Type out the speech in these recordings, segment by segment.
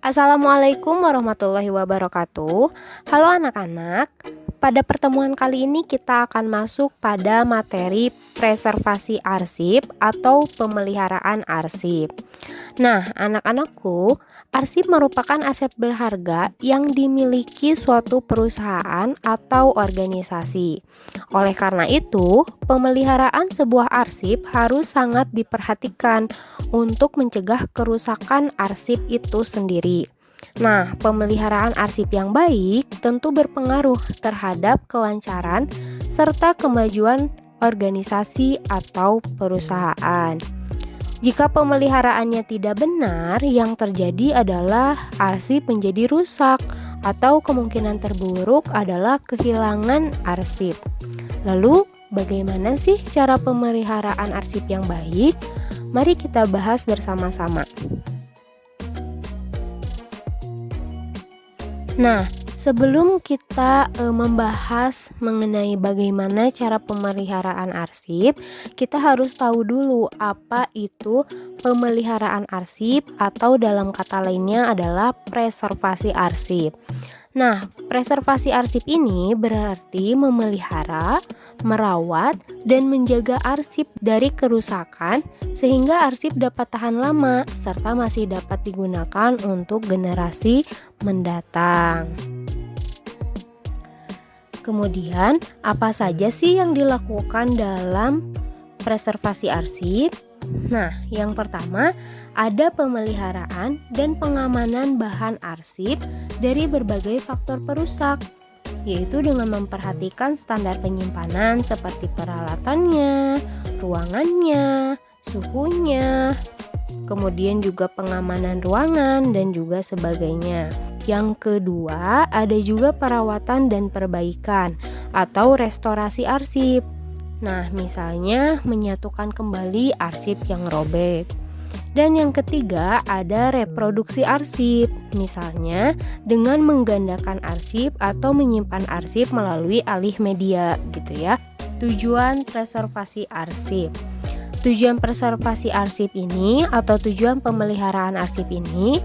Assalamualaikum warahmatullahi wabarakatuh. Halo anak-anak. Pada pertemuan kali ini kita akan masuk pada materi preservasi arsip atau pemeliharaan arsip. Nah, anak-anakku, arsip merupakan aset berharga yang dimiliki suatu perusahaan atau organisasi. Oleh karena itu, pemeliharaan sebuah arsip harus sangat diperhatikan untuk mencegah kerusakan arsip itu sendiri. Nah, pemeliharaan arsip yang baik tentu berpengaruh terhadap kelancaran serta kemajuan organisasi atau perusahaan. Jika pemeliharaannya tidak benar, yang terjadi adalah arsip menjadi rusak atau kemungkinan terburuk adalah kehilangan arsip. Lalu, bagaimana sih cara pemeliharaan arsip yang baik? Mari kita bahas bersama-sama. Nah, sebelum kita membahas mengenai bagaimana cara pemeliharaan arsip, kita harus tahu dulu apa itu pemeliharaan arsip atau dalam kata lainnya adalah preservasi arsip. Nah, preservasi arsip ini berarti memelihara, merawat, dan menjaga arsip dari kerusakan sehingga arsip dapat tahan lama serta masih dapat digunakan untuk generasi mendatang. Kemudian, apa saja sih yang dilakukan dalam preservasi arsip? Nah, yang pertama ada pemeliharaan dan pengamanan bahan arsip dari berbagai faktor perusak, yaitu dengan memperhatikan standar penyimpanan seperti peralatannya, ruangannya, suhunya, kemudian juga pengamanan ruangan dan juga sebagainya. Yang kedua, ada juga perawatan dan perbaikan atau restorasi arsip. Nah, misalnya menyatukan kembali arsip yang robek. Dan yang ketiga, ada reproduksi arsip. Misalnya, dengan menggandakan arsip atau menyimpan arsip melalui alih media gitu ya. Tujuan preservasi arsip. Tujuan preservasi arsip ini atau tujuan pemeliharaan arsip ini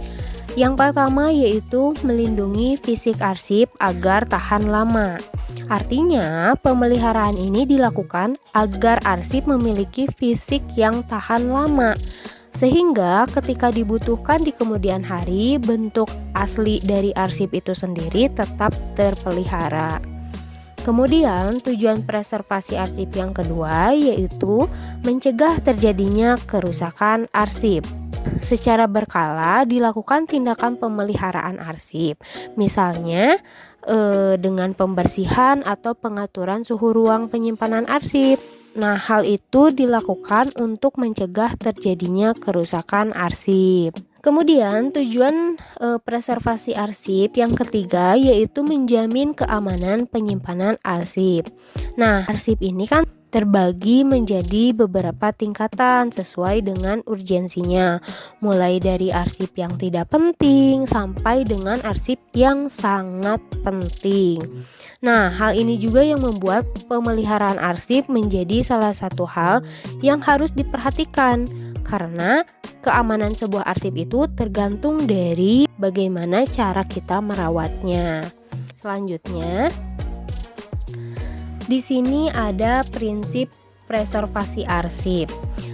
yang pertama yaitu melindungi fisik arsip agar tahan lama. Artinya, pemeliharaan ini dilakukan agar arsip memiliki fisik yang tahan lama, sehingga ketika dibutuhkan di kemudian hari, bentuk asli dari arsip itu sendiri tetap terpelihara. Kemudian, tujuan preservasi arsip yang kedua yaitu mencegah terjadinya kerusakan arsip. Secara berkala dilakukan tindakan pemeliharaan arsip, misalnya dengan pembersihan atau pengaturan suhu ruang penyimpanan arsip. Nah, hal itu dilakukan untuk mencegah terjadinya kerusakan arsip. Kemudian tujuan preservasi arsip yang ketiga yaitu menjamin keamanan penyimpanan arsip. Nah, arsip ini kan terbagi menjadi beberapa tingkatan sesuai dengan urgensinya, mulai dari arsip yang tidak penting sampai dengan arsip yang sangat penting. Nah, hal ini juga yang membuat pemeliharaan arsip menjadi salah satu hal yang harus diperhatikan, karena keamanan sebuah arsip itu tergantung dari bagaimana cara kita merawatnya. Selanjutnya, di sini ada prinsip preservasi arsip.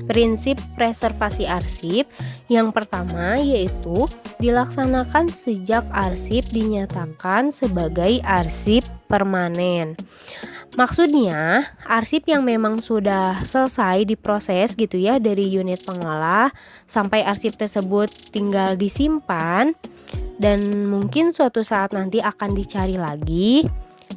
Prinsip preservasi arsip yang pertama yaitu dilaksanakan sejak arsip dinyatakan sebagai arsip permanen. Maksudnya, arsip yang memang sudah selesai diproses gitu ya dari unit pengolah sampai arsip tersebut tinggal disimpan dan mungkin suatu saat nanti akan dicari lagi.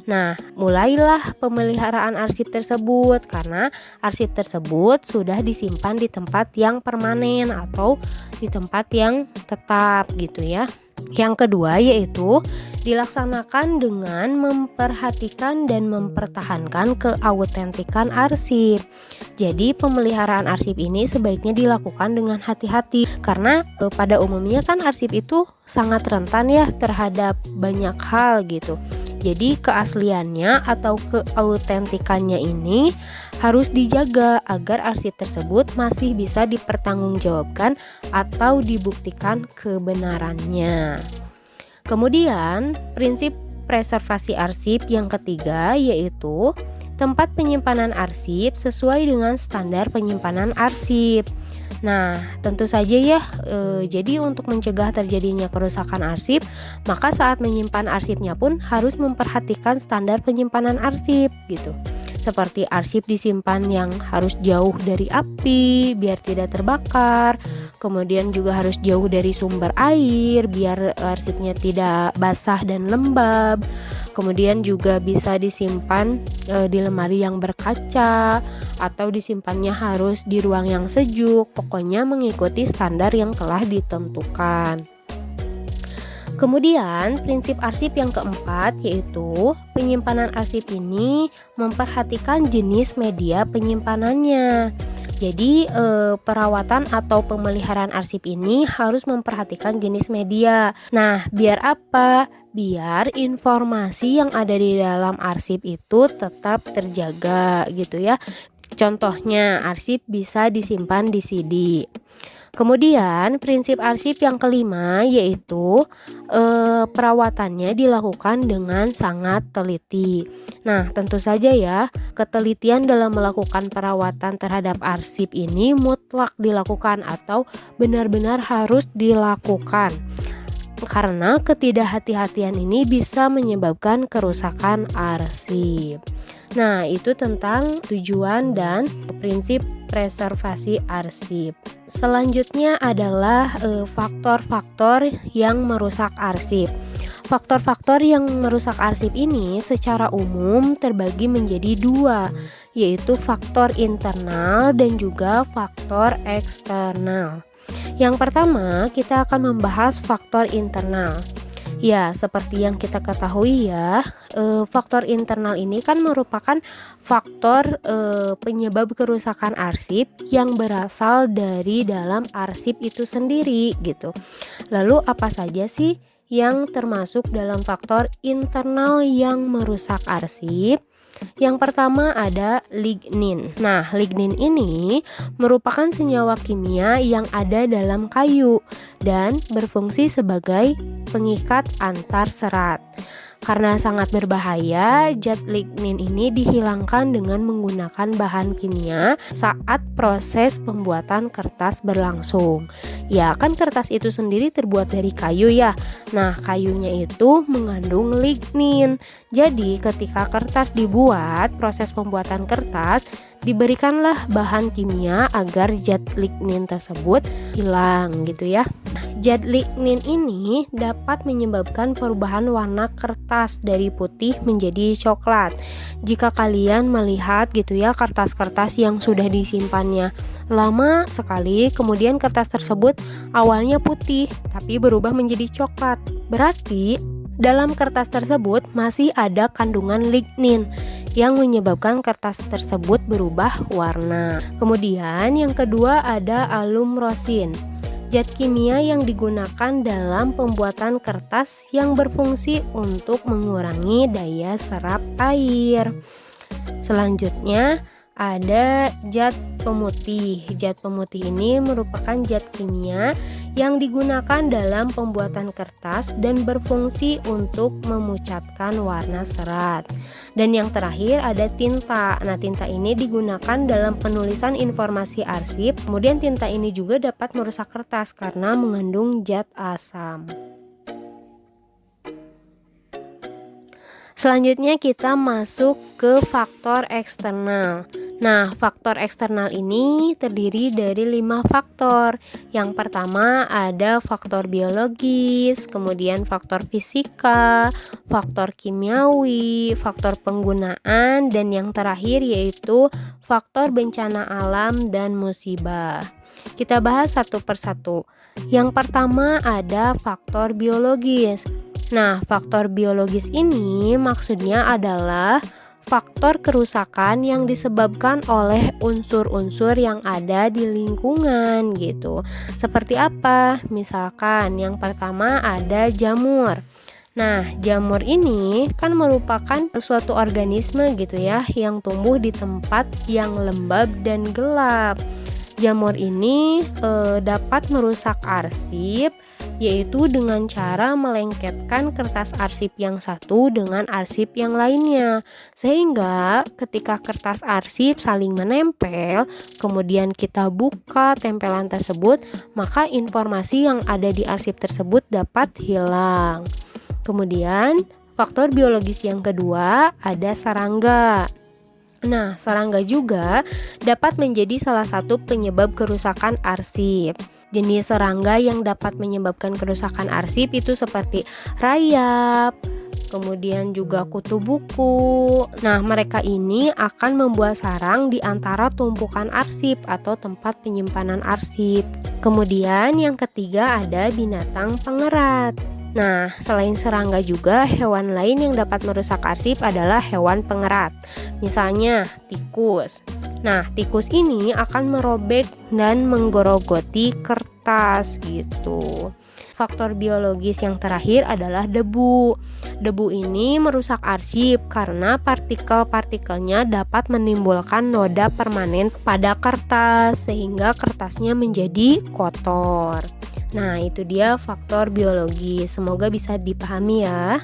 Nah, mulailah pemeliharaan arsip tersebut karena arsip tersebut sudah disimpan di tempat yang permanen atau di tempat yang tetap gitu ya. Yang kedua yaitu dilaksanakan dengan memperhatikan dan mempertahankan keautentikan arsip. Jadi pemeliharaan arsip ini sebaiknya dilakukan dengan hati-hati karena pada umumnya kan arsip itu sangat rentan ya terhadap banyak hal gitu. Jadi keasliannya atau keautentikannya ini harus dijaga agar arsip tersebut masih bisa dipertanggungjawabkan atau dibuktikan kebenarannya. Kemudian, prinsip preservasi arsip yang ketiga yaitu tempat penyimpanan arsip sesuai dengan standar penyimpanan arsip. Nah, tentu saja ya, jadi untuk mencegah terjadinya kerusakan arsip, maka saat menyimpan arsipnya pun harus memperhatikan standar penyimpanan arsip gitu. Seperti arsip disimpan yang harus jauh dari api biar tidak terbakar. Kemudian juga harus jauh dari sumber air biar arsipnya tidak basah dan lembab. Kemudian juga bisa disimpan di lemari yang berkaca atau disimpannya harus di ruang yang sejuk. Pokoknya mengikuti standar yang telah ditentukan. Kemudian prinsip arsip yang keempat yaitu penyimpanan arsip ini memperhatikan jenis media penyimpanannya. Jadi perawatan atau pemeliharaan arsip ini harus memperhatikan jenis media. Nah, biar apa? Biar informasi yang ada di dalam arsip itu tetap terjaga gitu ya. Contohnya, arsip bisa disimpan di CD. Kemudian prinsip arsip yang kelima yaitu perawatannya dilakukan dengan sangat teliti. Nah, tentu saja ya, ketelitian dalam melakukan perawatan terhadap arsip ini mutlak dilakukan atau benar-benar harus dilakukan. Karena ketidakhati-hatian ini bisa menyebabkan kerusakan arsip. Nah, itu tentang tujuan dan prinsip preservasi arsip. Selanjutnya adalah faktor-faktor yang merusak arsip. Faktor-faktor yang merusak arsip ini secara umum terbagi menjadi dua, yaitu faktor internal dan juga faktor eksternal. Yang pertama, kita akan membahas faktor internal. Ya, seperti yang kita ketahui ya, faktor internal ini kan merupakan faktor penyebab kerusakan arsip yang berasal dari dalam arsip itu sendiri gitu. Lalu apa saja sih yang termasuk dalam faktor internal yang merusak arsip? Yang pertama ada lignin. Nah, lignin ini merupakan senyawa kimia yang ada dalam kayu dan berfungsi sebagai pengikat antar serat. Karena sangat berbahaya, zat lignin ini dihilangkan dengan menggunakan bahan kimia saat proses pembuatan kertas berlangsung. Ya, kan kertas itu sendiri terbuat dari kayu ya. Nah, kayunya itu mengandung lignin. Jadi, ketika kertas dibuat, proses pembuatan kertas diberikanlah bahan kimia agar zat lignin tersebut hilang gitu ya. Zat lignin ini dapat menyebabkan perubahan warna kertas dari putih menjadi coklat. Jika kalian melihat gitu ya kertas-kertas yang sudah disimpannya lama sekali, kemudian kertas tersebut awalnya putih tapi berubah menjadi coklat. Berarti dalam kertas tersebut masih ada kandungan lignin yang menyebabkan kertas tersebut berubah warna. Kemudian yang kedua ada alumrosin. Zat kimia yang digunakan dalam pembuatan kertas yang berfungsi untuk mengurangi daya serap air. Selanjutnya ada zat pemutih. Zat pemutih ini merupakan zat kimia yang digunakan dalam pembuatan kertas dan berfungsi untuk memucatkan warna serat. Dan yang terakhir ada tinta. Nah, tinta ini digunakan dalam penulisan informasi arsip. Kemudian tinta ini juga dapat merusak kertas karena mengandung zat asam. Selanjutnya kita masuk ke faktor eksternal. Nah, faktor eksternal ini terdiri dari 5 faktor. Yang pertama ada faktor biologis, kemudian faktor fisika, faktor kimiawi, faktor penggunaan, dan yang terakhir yaitu faktor bencana alam dan musibah. Kita bahas satu persatu. Yang pertama ada faktor biologis. Nah, faktor biologis ini maksudnya adalah faktor kerusakan yang disebabkan oleh unsur-unsur yang ada di lingkungan gitu. Seperti apa? Misalkan yang pertama ada jamur. Nah, jamur ini kan merupakan suatu organisme gitu ya yang tumbuh di tempat yang lembab dan gelap. Jamur ini dapat merusak arsip, yaitu dengan cara melengketkan kertas arsip yang satu dengan arsip yang lainnya. Sehingga ketika kertas arsip saling menempel, kemudian kita buka tempelan tersebut, maka informasi yang ada di arsip tersebut dapat hilang. Kemudian faktor biologis yang kedua ada serangga. Nah, serangga juga dapat menjadi salah satu penyebab kerusakan arsip. Jenis serangga yang dapat menyebabkan kerusakan arsip itu seperti rayap, kemudian juga kutu buku. Nah, mereka ini akan membuat sarang di antara tumpukan arsip atau tempat penyimpanan arsip. Kemudian yang ketiga ada binatang pengerat. Nah, selain serangga juga hewan lain yang dapat merusak arsip adalah hewan pengerat. Misalnya tikus. Nah, tikus ini akan merobek dan menggerogoti kertas gitu. Faktor biologis yang terakhir adalah debu. Debu ini merusak arsip karena partikel-partikelnya dapat menimbulkan noda permanen pada kertas sehingga kertasnya menjadi kotor. Nah, itu dia faktor biologis. Semoga bisa dipahami ya.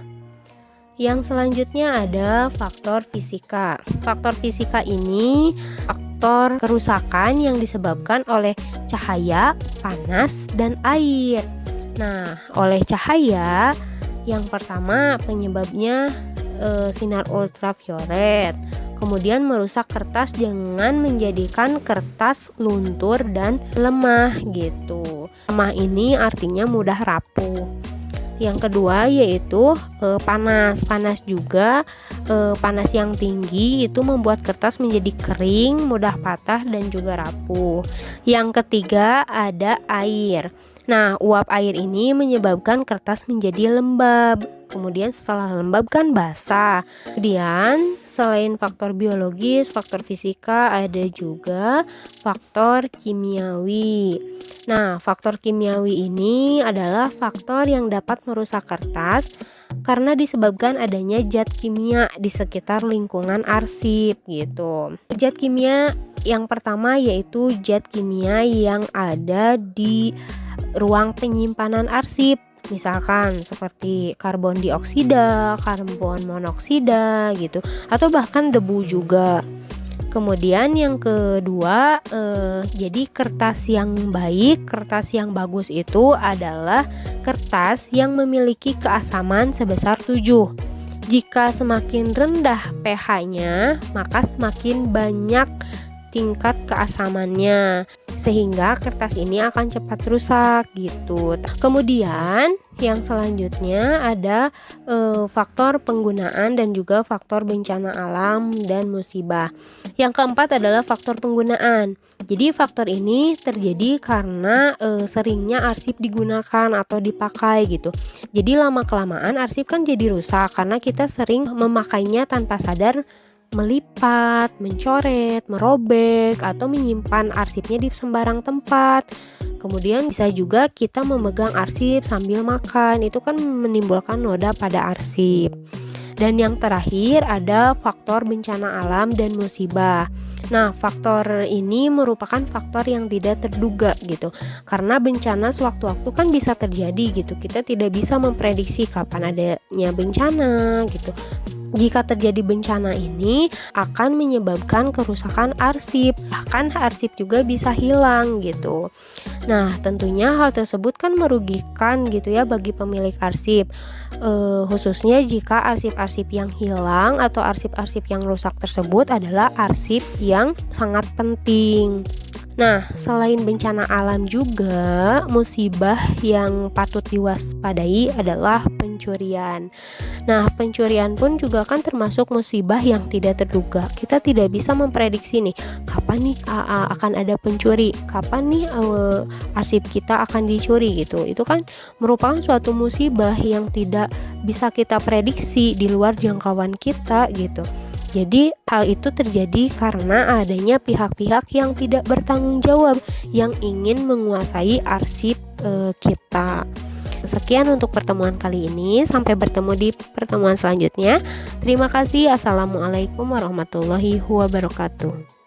Yang selanjutnya ada faktor fisika. Faktor fisika ini faktor kerusakan yang disebabkan oleh cahaya, panas, dan air. Nah, oleh cahaya, yang pertama penyebabnya sinar ultraviolet. Kemudian merusak kertas dengan menjadikan kertas luntur dan lemah gitu. Lemah ini artinya mudah rapuh. Yang kedua yaitu panas. Panas juga panas yang tinggi itu membuat kertas menjadi kering, mudah patah dan juga rapuh. Yang ketiga ada air. Nah, uap air ini menyebabkan kertas menjadi lembab. Kemudian setelah lembab kan basah. Kemudian selain faktor biologis, faktor fisika, ada juga faktor kimiawi. Nah, faktor kimiawi ini adalah faktor yang dapat merusak kertas karena disebabkan adanya zat kimia di sekitar lingkungan arsip gitu. Zat kimia yang pertama yaitu zat kimia yang ada di ruang penyimpanan arsip. Misalkan seperti karbon dioksida, karbon monoksida gitu, atau bahkan debu juga. Kemudian yang kedua, jadi kertas yang baik, kertas yang bagus itu adalah kertas yang memiliki keasaman sebesar 7. Jika semakin rendah pH-nya, maka semakin banyak tingkat keasamannya, sehingga kertas ini akan cepat rusak gitu. Kemudian yang selanjutnya ada faktor penggunaan dan juga faktor bencana alam dan musibah. Yang keempat adalah faktor penggunaan. Jadi faktor ini terjadi karena seringnya arsip digunakan atau dipakai gitu. Jadi lama-kelamaan arsip kan jadi rusak karena kita sering memakainya tanpa sadar, melipat, mencoret, merobek, atau menyimpan arsipnya di sembarang tempat. Kemudian bisa juga kita memegang arsip sambil makan, itu kan menimbulkan noda pada arsip. Dan yang terakhir ada faktor bencana alam dan musibah. Nah, faktor ini merupakan faktor yang tidak terduga gitu. Karena bencana sewaktu-waktu kan bisa terjadi gitu. Kita tidak bisa memprediksi kapan adanya bencana gitu. Jika terjadi bencana ini akan menyebabkan kerusakan arsip, bahkan arsip juga bisa hilang gitu. Nah, tentunya hal tersebut kan merugikan gitu ya bagi pemilik arsip, khususnya jika arsip-arsip yang hilang atau arsip-arsip yang rusak tersebut adalah arsip yang sangat penting. Nah, selain bencana alam juga, musibah yang patut diwaspadai adalah pencurian. Nah, pencurian pun juga kan termasuk musibah yang tidak terduga. Kita tidak bisa memprediksi nih, kapan nih akan ada pencuri, kapan nih arsip kita akan dicuri gitu. Itu kan merupakan suatu musibah yang tidak bisa kita prediksi, di luar jangkauan kita gitu. Jadi hal itu terjadi karena adanya pihak-pihak yang tidak bertanggung jawab yang ingin menguasai arsip kita. Sekian untuk pertemuan kali ini. Sampai bertemu di pertemuan selanjutnya. Terima kasih. Assalamualaikum warahmatullahi wabarakatuh.